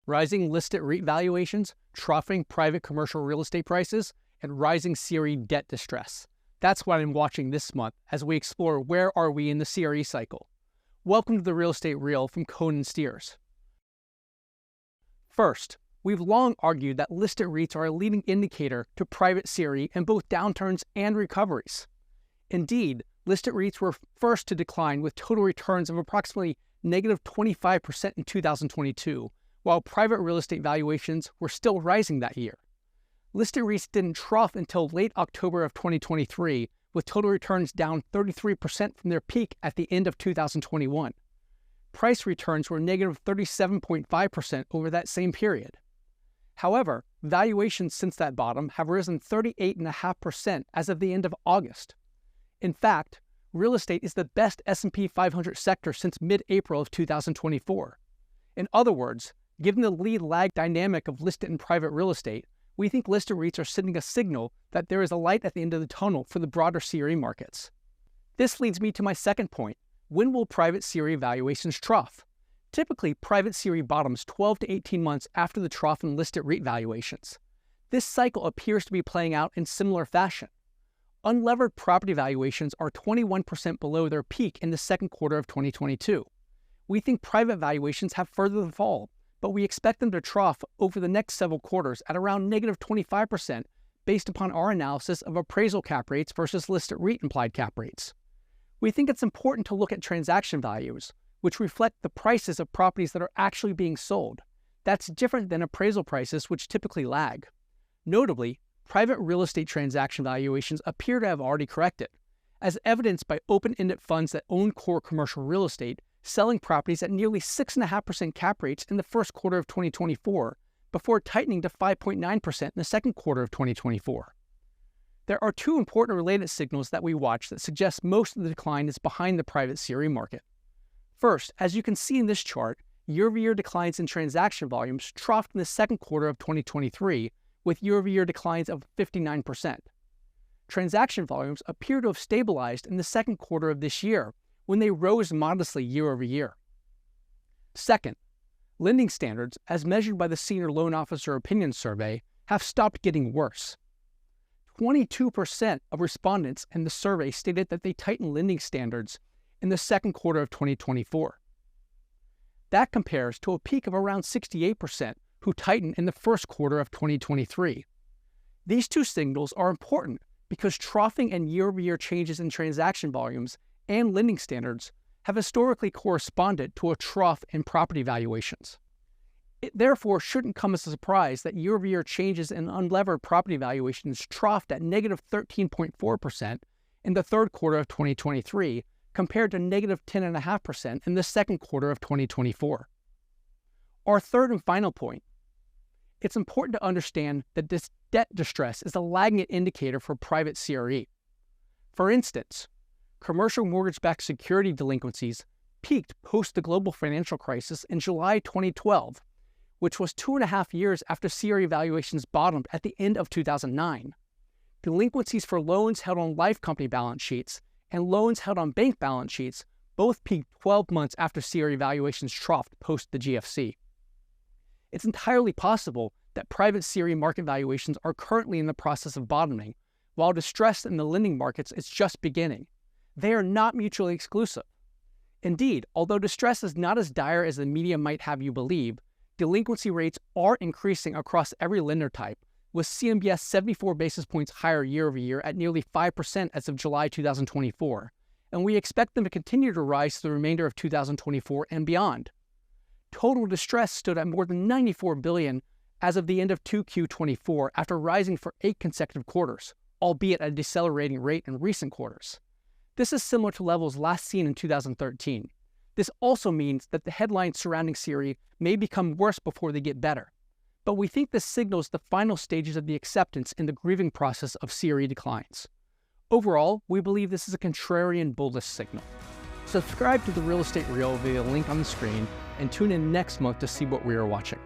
rising listed REIT valuations, troughing private commercial real estate prices, and rising CRE debt distress. That's what I'm watching this month as we explore where are we in the CRE cycle. Welcome to the Real Estate Reel from Cohen & Steers. First, we've long argued that listed REITs are a leading indicator to private CRE in both downturns and recoveries. Indeed, listed REITs were first to decline with total returns of approximately negative 25% in 2022, while private real estate valuations were still rising that year. Listed REITs didn't trough until late October of 2023, with total returns down 33% from their peak at the end of 2021. Price returns were negative 37.5% over that same period. However, valuations since that bottom have risen 38.5% as of the end of August. In fact, real estate is the best S&P 500 sector since mid-April of 2024. In other words, given the lead-lag dynamic of listed and private real estate, we think listed REITs are sending a signal that there is a light at the end of the tunnel for the broader CRE markets. This leads me to my second point. When will private CRE valuations trough? Typically, private CRE bottoms 12 to 18 months after the trough in listed REIT valuations. This cycle appears to be playing out in similar fashion. Unlevered property valuations are 21% below their peak in the second quarter of 2022. We think private valuations have further to fall, but we expect them to trough over the next several quarters at around negative 25% based upon our analysis of appraisal cap rates versus listed REIT implied cap rates. We think it's important to look at transaction values, which reflect the prices of properties that are actually being sold. That's different than appraisal prices, which typically lag. Notably, private real estate transaction valuations appear to have already corrected, as evidenced by open-ended funds that own core commercial real estate selling properties at nearly 6.5% cap rates in the first quarter of 2024, before tightening to 5.9% in the second quarter of 2024. There are two important related signals that we watch that suggest most of the decline is behind the private CRE market. First, as you can see in this chart, year-over-year declines in transaction volumes troughed in the second quarter of 2023, with year-over-year declines of 59%. Transaction volumes appear to have stabilized in the second quarter of this year, when they rose modestly year-over-year. Second, lending standards, as measured by the Senior Loan Officer Opinion Survey, have stopped getting worse. 22% of respondents in the survey stated that they tightened lending standards in the second quarter of 2024. That compares to a peak of around 68% who tightened in the first quarter of 2023. These two signals are important because troughing and year-over-year changes in transaction volumes and lending standards have historically corresponded to a trough in property valuations. It therefore shouldn't come as a surprise that year-over-year changes in unlevered property valuations troughed at negative 13.4% in the third quarter of 2023 compared to negative 10.5% in the second quarter of 2024. Our third and final point. It's important to understand that this debt distress is a lagging indicator for private CRE. For instance, commercial mortgage-backed security delinquencies peaked post the global financial crisis in July 2012, which was 2.5 years after CRE valuations bottomed at the end of 2009. Delinquencies for loans held on life company balance sheets and loans held on bank balance sheets both peaked 12 months after CRE valuations troughed post the GFC. It's entirely possible that private CRE market valuations are currently in the process of bottoming, while distress in the lending markets is just beginning. They are not mutually exclusive. Indeed, although distress is not as dire as the media might have you believe, delinquency rates are increasing across every lender type, with CMBS 74 basis points higher year-over-year at nearly 5% as of July 2024, and we expect them to continue to rise through the remainder of 2024 and beyond. Total distress stood at more than $94 billion as of the end of 2Q24 after rising for 8 consecutive quarters, albeit at a decelerating rate in recent quarters. This is similar to levels last seen in 2013. This also means that the headlines surrounding CRE may become worse before they get better. But we think this signals the final stages of the acceptance in the grieving process of CRE declines. Overall, we believe this is a contrarian bullish signal. Subscribe to the Real Estate Reel via the link on the screen and tune in next month to see what we are watching.